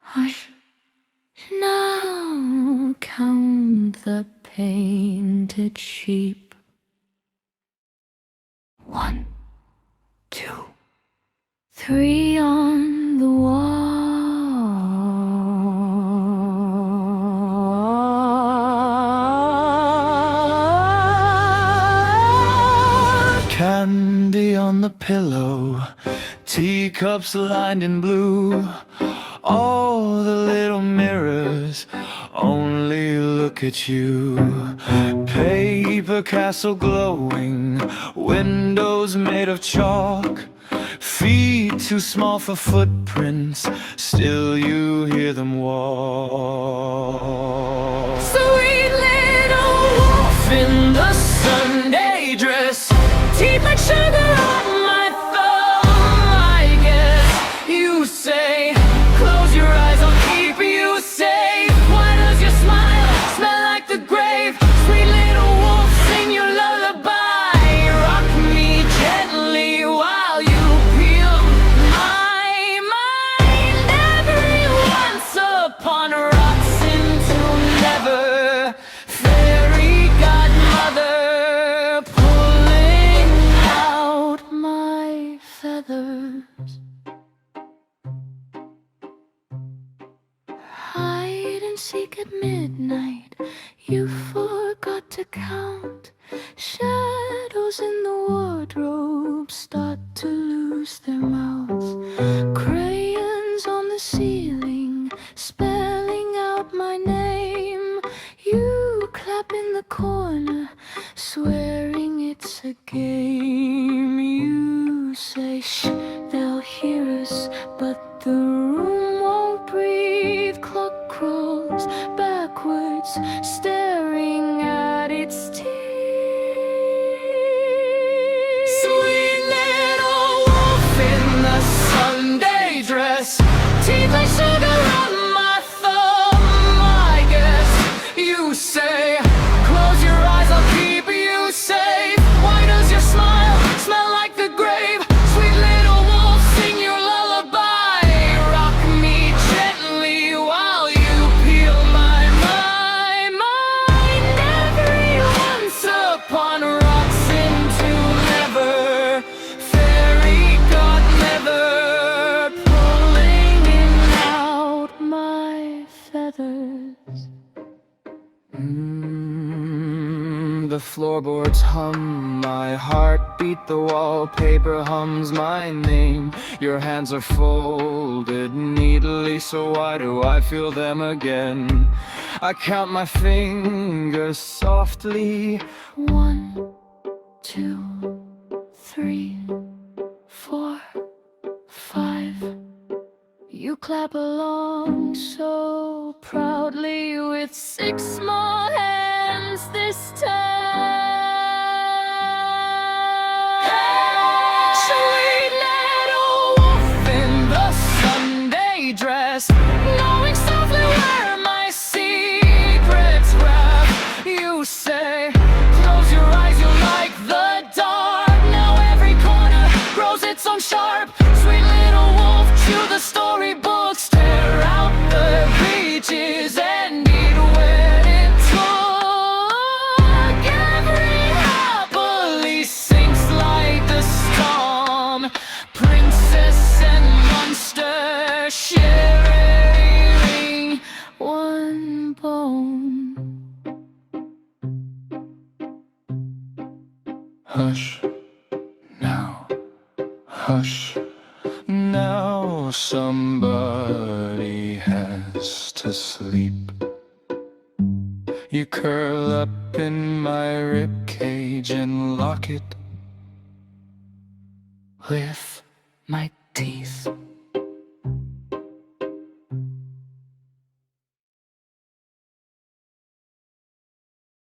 Hush, now count the painted sheep. 1, 2, 3 on the wall. Candy on the pillow, teacups lined in blue. All the little mirrors only look at you. Paper castle glowing, windows made of chalk. Feet too small for footprints, still you hear them walk. Sweet little wolf in the Sunday dress, teeth like sugar on my thumb. I guess you say, close your eyes, I'll keep you safe. Why does your smile smell like the grave? Sweet little wolf, sing your lullaby. Rock me gently while you peel my mind. Every once upon rocks into never. Fairy godmother pulling out my feathers. Hide and seek at midnight, you forgot to count. Shadows in the wardrobe start to lose their mouths. Crayons on the ceiling, spelling out my name. You clap in the corner, swearing it's a game. You say, shh, they'll hear us, but the room won't breathe. Clock crawls backwards, staring at its teeth. Sweet little wolf in the Sunday dress, teeth like sugar on my thumb. I guess you say, close your eyes, I'll keep you safe. Why does your smile smell like the grave? Sweet little wolf, sing your lullaby. Rock me gently while you peel my mind. Every once upon rocks into never. Fairy godmother pulling out my feathers. The floorboards hum, my heart beat, the wallpaper hums my name. Your hands are folded neatly, so why do I feel them again? I count my fingers softly. 1, 2, 3, 4, 5. You clap along so proudly with 6 small hands this time. Sweet little wolf in the Sunday dress, knowing softly where my secrets wrap. You say, close your eyes, you'll like the dark. Now every corner grows its own sharp. Sweet little wolf, chew the storybooks, tear out the pages and eat when it took. Every happily sinks like the storm. Princess and monster sharing one bone. Hush, now, hush, now somebody has to sleep. You curl up in my ribcage and lock it with my teeth.